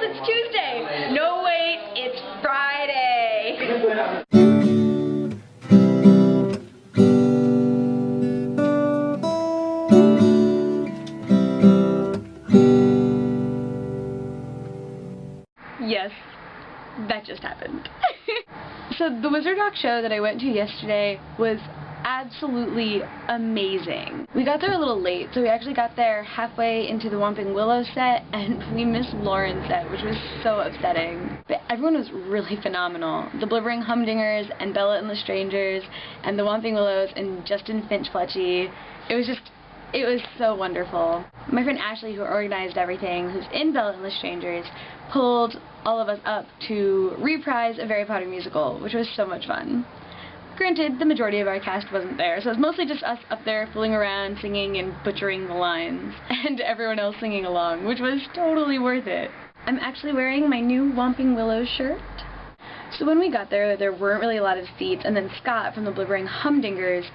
girls, it's Tuesday! No, wait, it's Friday! Yes, that just happened. So the Wizard Rock show that I went to yesterday was absolutely amazing. We got there a little late, so we actually got there halfway into the Whomping Willow set, and we missed Lauren's set, which was so upsetting. But everyone was really phenomenal. The Blibbering Humdingers, and Bella and the Strangers, and the Whomping Willows, and Justin Finch-Fletchy. It was so wonderful. My friend Ashley, who organized everything, who's in Bella and the Strangers, pulled all of us up to reprise a Harry Potter musical, which was so much fun. Granted, the majority of our cast wasn't there, so it was mostly just us up there fooling around, singing and butchering the lines, and everyone else singing along, which was totally worth it. I'm actually wearing my new Whomping Willows shirt. So when we got there weren't really a lot of seats, and then Scott from the Blibbering Humdingers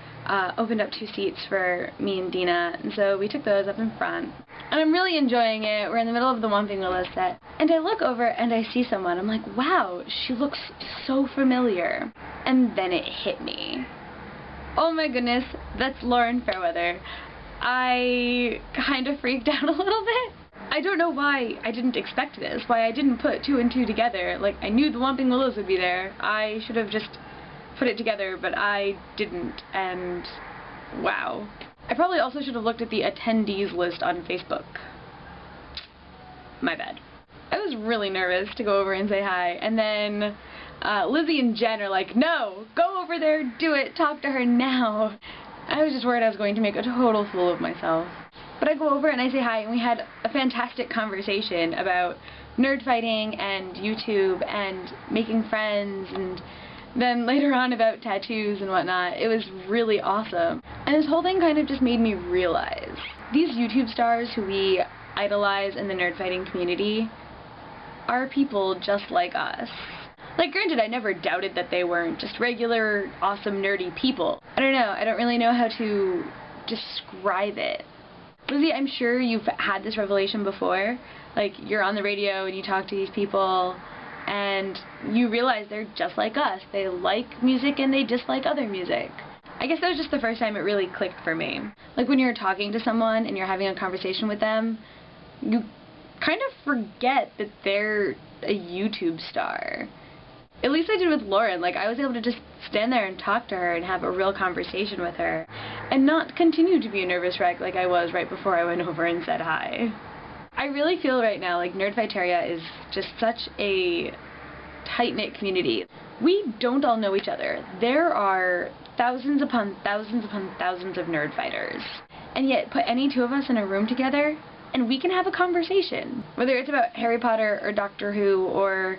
opened up 2 seats for me and Dina, and so we took those up in front. And I'm really enjoying it. We're in the middle of the Whomping Willows set, and I look over and I see someone. I'm like, wow, she looks so familiar. And then it hit me. Oh my goodness, that's Lauren Fairweather. I kind of freaked out a little bit. I don't know why I didn't expect this, why I didn't put 2 and 2 together. Like, I knew the Whomping Willows would be there. I should have just put it together, but I didn't, and wow. I probably also should have looked at the attendees list on Facebook. My bad. I was really nervous to go over and say hi, and then Lizzie and Jen are like, no, go over there, do it, talk to her now. I was just worried I was going to make a total fool of myself. But I go over and I say hi, and we had a fantastic conversation about nerd fighting and YouTube and making friends, and then later on about tattoos and whatnot. It was really awesome. And this whole thing kind of just made me realize these YouTube stars who we idolize in the nerd fighting community are people just like us. Like, granted, I never doubted that they weren't just regular, awesome, nerdy people. I don't know, I don't really know how to describe it. Lizzie, I'm sure you've had this revelation before. Like, you're on the radio and you talk to these people and you realize they're just like us. They like music and they dislike other music. I guess that was just the first time it really clicked for me. Like, when you're talking to someone and you're having a conversation with them, you kind of forget that they're a YouTube star. At least I did with Lauren. Like, I was able to just stand there and talk to her and have a real conversation with her and not continue to be a nervous wreck like I was right before I went over and said hi. I really feel right now like Nerdfighteria is just such a tight-knit community. We don't all know each other. There are thousands upon thousands upon thousands of nerd fighters. And yet, put any 2 of us in a room together and we can have a conversation. Whether it's about Harry Potter or Doctor Who or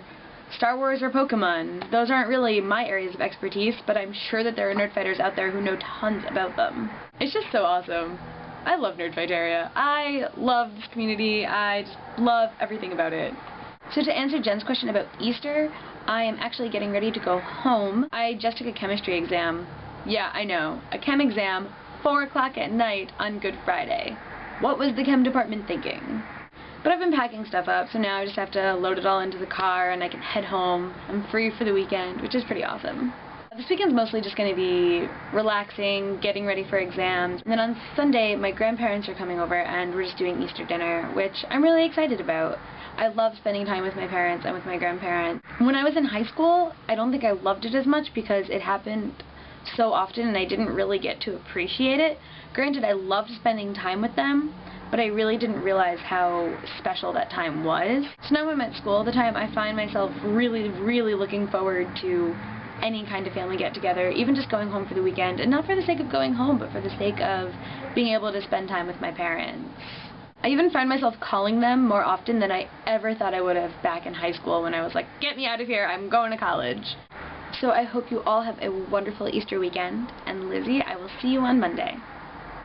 Star Wars or Pokemon. Those aren't really my areas of expertise, but I'm sure that there are nerdfighters out there who know tons about them. It's just so awesome. I love Nerdfighteria. I love this community. I just love everything about it. So to answer Jen's question about Easter, I am actually getting ready to go home. I just took a chemistry exam. Yeah, I know. A chem exam, 4 o'clock at night on Good Friday. What was the chem department thinking? But I've been packing stuff up, so now I just have to load it all into the car and I can head home. I'm free for the weekend, which is pretty awesome. This weekend's mostly just going to be relaxing, getting ready for exams, and then on Sunday my grandparents are coming over and we're just doing Easter dinner, which I'm really excited about. I love spending time with my parents and with my grandparents. When I was in high school, I don't think I loved it as much because it happened so often and I didn't really get to appreciate it. Granted, I loved spending time with them, but I really didn't realize how special that time was. So now when I'm at school all the time, I find myself really, really looking forward to any kind of family get-together, even just going home for the weekend, and not for the sake of going home, but for the sake of being able to spend time with my parents. I even find myself calling them more often than I ever thought I would have back in high school when I was like, get me out of here, I'm going to college. So I hope you all have a wonderful Easter weekend, and Lizzie, I will see you on Monday.